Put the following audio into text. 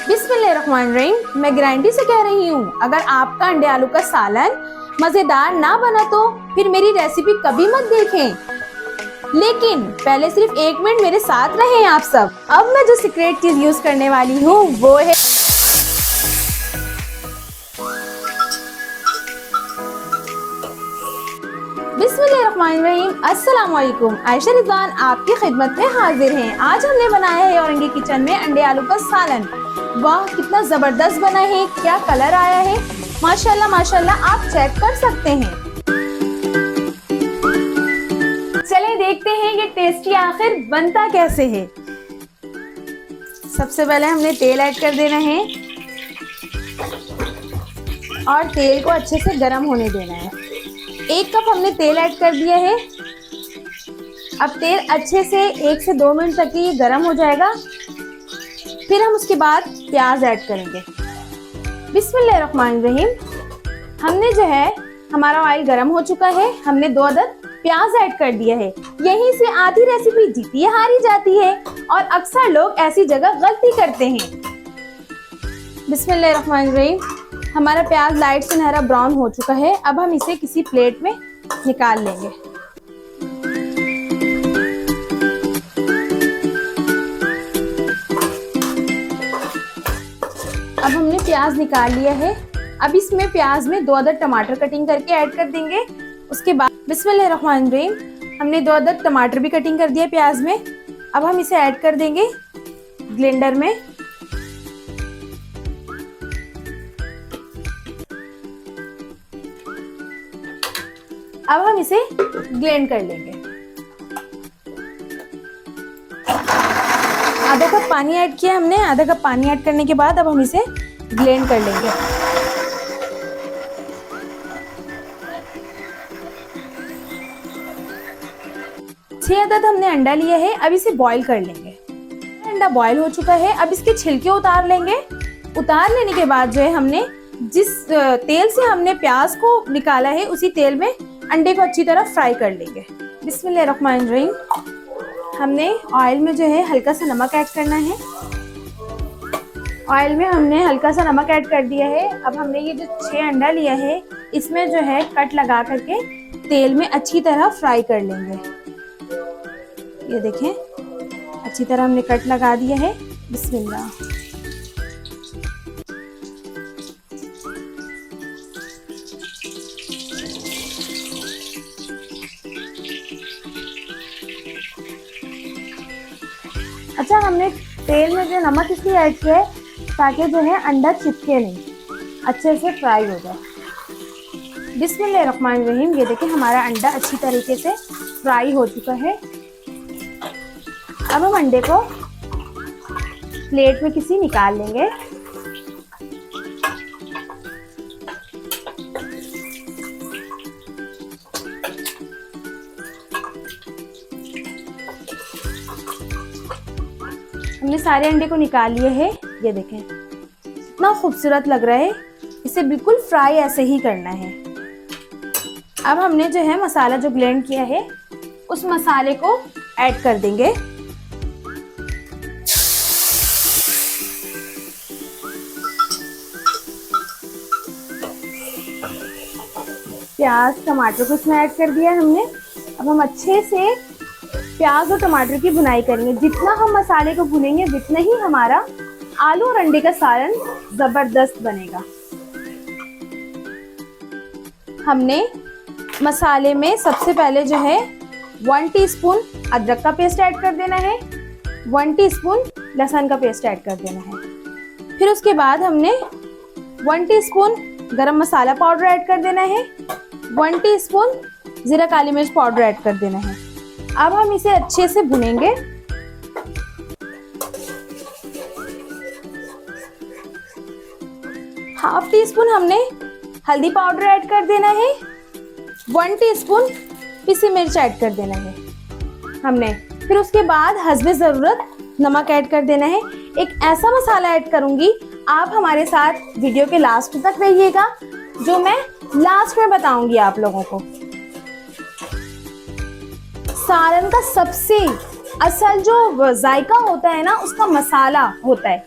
बिस्मिल्लाहिर्रहमानिर्रहीम। मैं गारंटी से कह रही हूँ, अगर आपका अंडे आलू का सालन मजेदार ना बना तो फिर मेरी रेसिपी कभी मत देखें। लेकिन पहले सिर्फ 1 मिनट मेरे साथ रहें आप सब। अब मैं जो सीक्रेट चीज यूज करने वाली हूँ वो है बिस्मिल्लाहिर्रहमानिर्रहीम। अस्सलाम वालेकुम। आयशा रिजवान आपकी खिदमत में हाजिर हैं। आज हमने बनाया है औरंगी किचन में अंडे आलू का सालन। वाह, कितना जबरदस्त बना है, क्या कलर आया है, माशाल्लाह माशाल्लाह, आप चेक कर सकते हैं। चलें देखते हैं ये टेस्टी आखिर बनता कैसे है। सबसे पहले हमने तेल ऐड कर देना है और तेल को अच्छे से गर्म होने देना है। 1 कप हमने तेल ऐड कर दिया है। अब तेल अच्छे से 1 से 2 मिनट तक ये गर्म हो जाएगा। फिर हम उसके बाद प्याज ऐड करेंगे। बिस्मिल्लाहिर्रहमानिर्रहीम। हमने जो है, हमारा ऑयल गर्म हो चुका है, हमने 2 अदद प्याज ऐड कर दिया है। यहीं से आधी रेसिपी जीती है हारी जाती है और अक्सर लोग ऐसी जगह गलती करते हैं। बिस्मिल्लाहिर्रहमानिर्रहीम। हमारा प्याज लाइट सुनहरा ब्राउन हो चुका है। अब हम इसे किसी प्लेट में निकाल लेंगे। अब हमने प्याज निकाल लिया है। अब इसमें प्याज में 2 अदद टमाटर कटिंग करके ऐड कर देंगे। उसके बाद बिस्मिल्लाहिर्रहमानिर्रहीम, हमने 2 अदद टमाटर भी कटिंग कर दिया प्याज में। अब हम इसे ऐड कर देंगे ब्लेंडर में। अब हम इसे ब्लेंड कर लेंगे। आधा कप पानी ऐड किया हमने। आधा कप पानी ऐड करने के बाद अब हम इसे ब्लेंड कर लेंगे। छह अदद हमने अंडा लिया है। अब इसे बॉईल कर लेंगे। अंडा बॉईल हो चुका है। अब इसके छिलके उतार लेंगे। उतार लेने के बाद जो है, हमने जिस तेल से हमने प्याज को निकाला है उसी तेल में अंडे को अच्छी तरह फ्राई कर लेंगे। बिस्मिल्लाहिर्रहमानिर्रहीम। हमने ऑयल में जो है हल्का सा नमक ऐड करना है। ऑयल में हमने हल्का सा नमक ऐड कर दिया है। अब हमने ये जो 6 अंडा लिया है इसमें जो है कट लगा करके तेल में अच्छी तरह फ्राई कर लेंगे। ये देखें, अच्छी तरह हमने कट लगा दिया है। बिस्मिल्लाह। अच्छा, हमने तेल में जो नमक इसलिए ऐड किया है ताकि जो है अंडा चिपके नहीं, अच्छे से फ्राई हो जाए। बिस्मिल्लाहिर्रहमानिर्रहीम। ये देखिए, हमारा अंडा अच्छी तरीके से फ्राई हो चुका है। अब हम अंडे को प्लेट में किसी निकाल लेंगे। हमने सारे अंडे को निकाल लिए हैं। ये देखें, इतना खूबसूरत लग रहा है। इसे बिल्कुल फ्राई ऐसे ही करना है। अब हमने जो है मसाला जो ब्लेंड किया है उस मसाले को ऐड कर देंगे। प्याज टमाटर को इसमें ऐड कर दिया हमने। अब हम अच्छे से प्याज और टमाटर की भुनाई करेंगे। जितना हम मसाले को भुनेंगे जितना ही हमारा आलू और अंडे का सालन जबरदस्त बनेगा। हमने मसाले में सबसे पहले जो है 1 टीस्पून अदरक का पेस्ट ऐड कर देना है। 1 टीस्पून लहसुन का पेस्ट ऐड कर देना है। फिर उसके बाद हमने 1 टीस्पून गरम मसाला पाउडर ऐड कर देना है। 1 टीस्पून जीरा काली मिर्च पाउडर ऐड कर देना है। अब हम इसे अच्छे से भुनेंगे। ½ टीस्पून हमने हल्दी पाउडर ऐड कर देना है। 1 टीस्पून पिसी मिर्च ऐड कर देना है हमने। फिर उसके बाद हस्बे ज़रूरत नमक ऐड कर देना है। एक ऐसा मसाला ऐड करूंगी, आप हमारे साथ वीडियो के लास्ट तक रहिएगा, जो मैं लास्ट में बताऊंगी आप लोगों को। सालन का सबसे असल जो जायका होता है ना, उसका मसाला होता है।